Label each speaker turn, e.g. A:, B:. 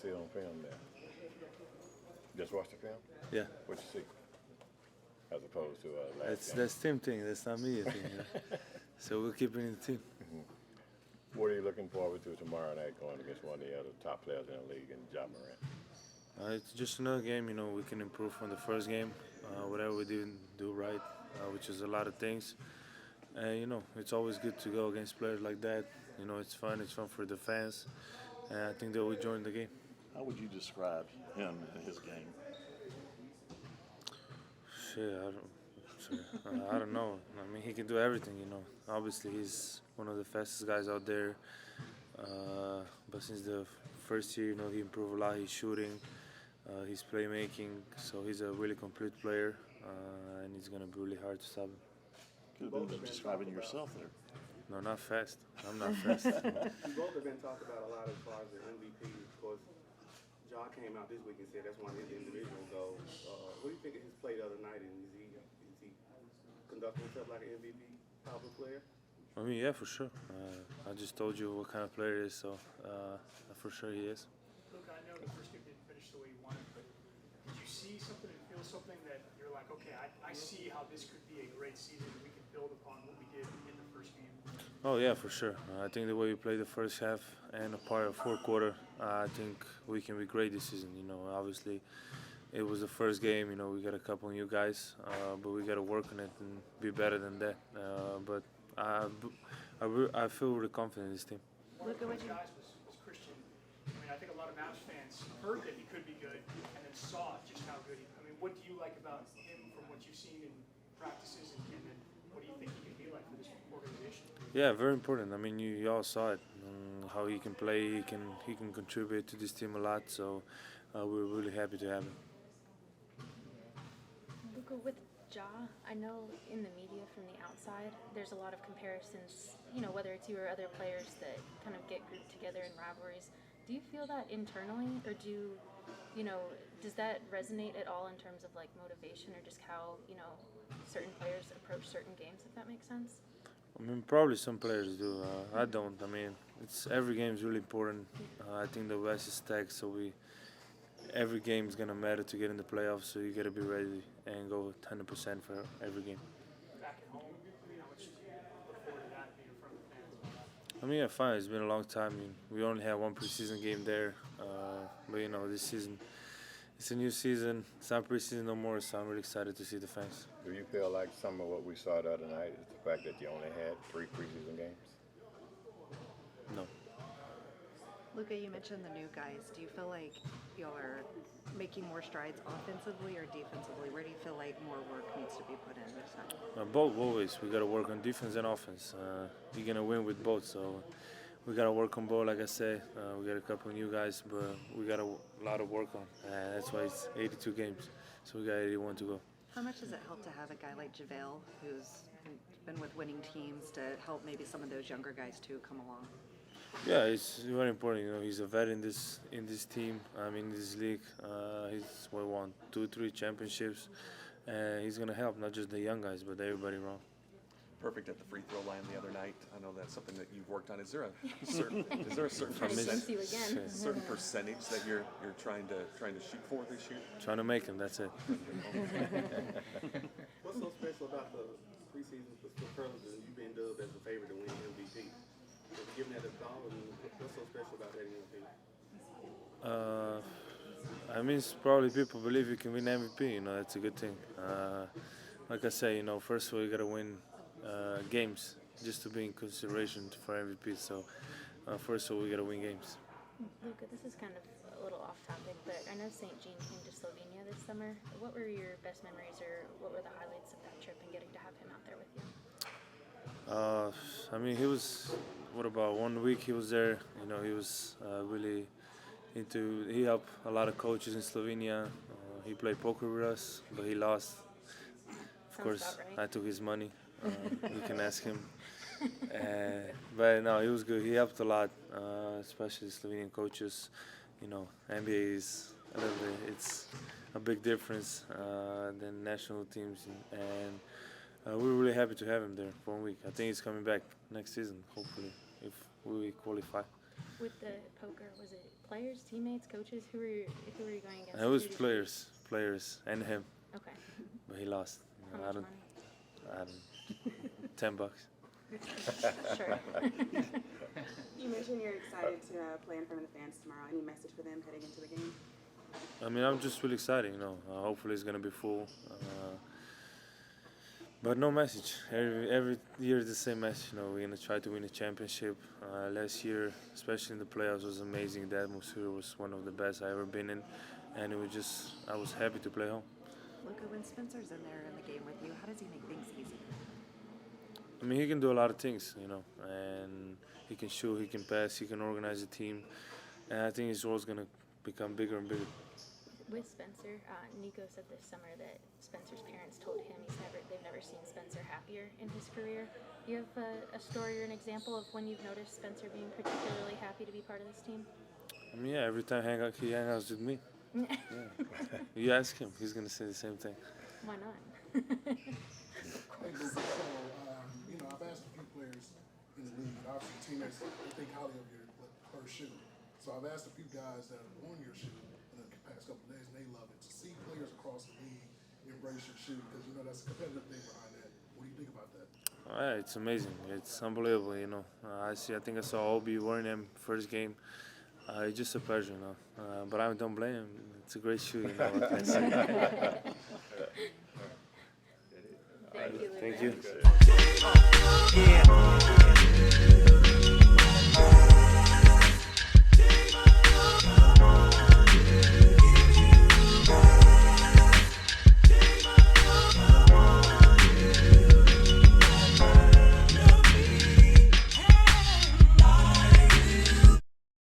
A: see on film there? Just watch the film?
B: Yeah,
A: What you see? As opposed to last game.
B: that's team thing. That's not me thing. So we'll keep it in the team.
A: What are you looking forward to tomorrow night going against one of the other top players in the league in Ja Morant?
B: It's just another game. We can improve from the first game. Whatever we didn't do right, which is a lot of things. And it's always good to go against players like that. It's fun. It's fun for the fans, and I think they will join the game.
C: How would you describe him and his game?
B: Shit, I don't know. I mean, he can do everything. Obviously, he's one of the fastest guys out there. But since the first year, he improved a lot. He's shooting, he's playmaking. So he's a really complete player, and it's gonna be really hard to stop him.
C: Could have been describing yourself there.
B: No, not fast. I'm not fast.
D: You both have been talked about a lot as far as the MVP. Of course, Ja came out this week and said that's one of his individual goals. What do you think of his play the other night? And is he conducting himself like an MVP caliber player?
B: I mean, yeah, for sure. I just told you what kind of player he is, so for sure he is.
E: Luka, I know the first game didn't finish the way you wanted, but did you see something and feel something that you're like, okay, I see how this could be a great season and we can build upon what we did in the first game?
B: Oh, yeah, for sure. I think the way we played the first half and a part of fourth quarter, I think we can be great this season. Obviously, it was the first game. We got a couple new guys, but we got to work on it and be better than that. But I feel really confident in this team.
E: One of those guys was Christian. I mean, I think a lot of Mavs fans heard that he could be good and then saw just how good he. I mean, what do you like about him from what you've seen in practices, and then what do you think he can be like for this organization?
B: Yeah, very important. I mean, you all saw it, how he can play. He can contribute to this team a lot. So we're really happy to have him.
F: Luka, with Ja, I know in the media from the outside, there's a lot of comparisons, whether it's you or other players that kind of get grouped together in rivalries. Do you feel that internally, or does that resonate at all in terms of like motivation or just how, certain players approach certain games, if that makes sense?
B: I mean, probably some players do. I don't. I mean, every game is really important. I think the West is stacked, so every game is gonna matter to get in the playoffs. So you gotta be ready and go 100% for every game.
E: Back at home, how much do you look forward to that being in front of the fans?
B: I mean, yeah, fine. It's been a long time. We only had one preseason game there, but this season, it's a new season. It's not preseason no more, so I'm really excited to see the fans.
A: Do you feel like some of what we saw the other night is the fact that you only had 3 preseason games?
B: No.
G: Luka, you mentioned the new guys. Do you feel like y'all are making more strides offensively or defensively? Where do you feel like more work needs to be put in this time?
B: Both, always. We got to work on defense and offense. You're going to win with both, so we got to work on both, like I said. We got a couple new guys, but we got a lot of work on. That's why it's 82 games, so we got 81 to go.
G: How much does it help to have a guy like JaVale who's been with winning teams to help maybe some of those younger guys too come along?
B: Yeah, it's very important. He's a vet in this team. I mean, in this league. He's won 2-3 championships, and he's gonna help not just the young guys, but everybody around.
H: Perfect at the free throw line the other night. I know that's something that you've worked on. Is there a certain percentage that you're trying to shoot for this year?
B: Trying to make him. That's it.
D: What's so special about the preseason superlatives and you being dubbed as the favorite to win MVP? Giving that a thought, and what's so special about that MVP?
B: I mean, it's probably people believe you can win MVP. That's a good thing. Like I say, first of all, you gotta win games just to be in consideration for MVP. So first of all, we gotta win games.
F: Luka, this is kind of a little off topic, but I know St. Jean came to Slovenia this summer. What were your best memories, or what were the highlights of that trip and getting to have him out there with you?
B: I mean, he was, about 1 week he was there. He was really he helped a lot of coaches in Slovenia. He played poker with us, but he lost. Of course,
F: right.
B: I took his money. You can ask him. But no, he was good. He helped a lot, especially Slovenian coaches. NBA is it's a big difference than national teams, and we're really happy to have him there for 1 week. I think he's coming back next season, hopefully, if we qualify.
F: With the poker, was it players, teammates, coaches? Who were you going against?
B: It was
F: Who did you-
B: players, and him,
F: Okay.
B: but he lost.
F: How
B: You know,
F: much
B: I
F: money?
B: don't. $10.
F: Sure.
I: You mentioned you're excited to play in front of the fans tomorrow. Any message for them heading into the game?
B: I mean, I'm just really excited. You know, hopefully it's gonna be full. But no message. Every year the same message. You know, we're gonna try to win a championship. Last year, especially in the playoffs, was amazing. The atmosphere was one of the best I ever been in, and I was happy to play home.
G: Luka, when Spencer's in there in the game with you, how does he make things easier?
B: I mean, he can do a lot of things, you know, and he can shoot, he can pass, he can organize a team, and I think his role's gonna become bigger and bigger.
F: With Spencer, Nico said this summer that Spencer's parents told him they've never seen Spencer happier in his career. Do you have a story or an example of when you've noticed Spencer being particularly happy to be part of this team?
B: I mean, yeah, every time he hangs out with me. Yeah. You ask him, he's gonna say the same thing.
F: Why not?
J: Hey, Luka, so, I've asked a few players in the league, and obviously teammates, they think highly of your first shoe. So I've asked a few guys that have worn your shoe in the past couple of days, and they love it. To see players across the league embrace your shoe, because, that's a competitive thing behind that. What do you think about that?
B: Yeah, it's amazing. It's unbelievable, you know. I think I saw Obi wearing them first game. It's just a pleasure, you know. But I don't blame him. It's a great shoe, you know. What can I say?
F: Thank you, Luka.
B: Thank you.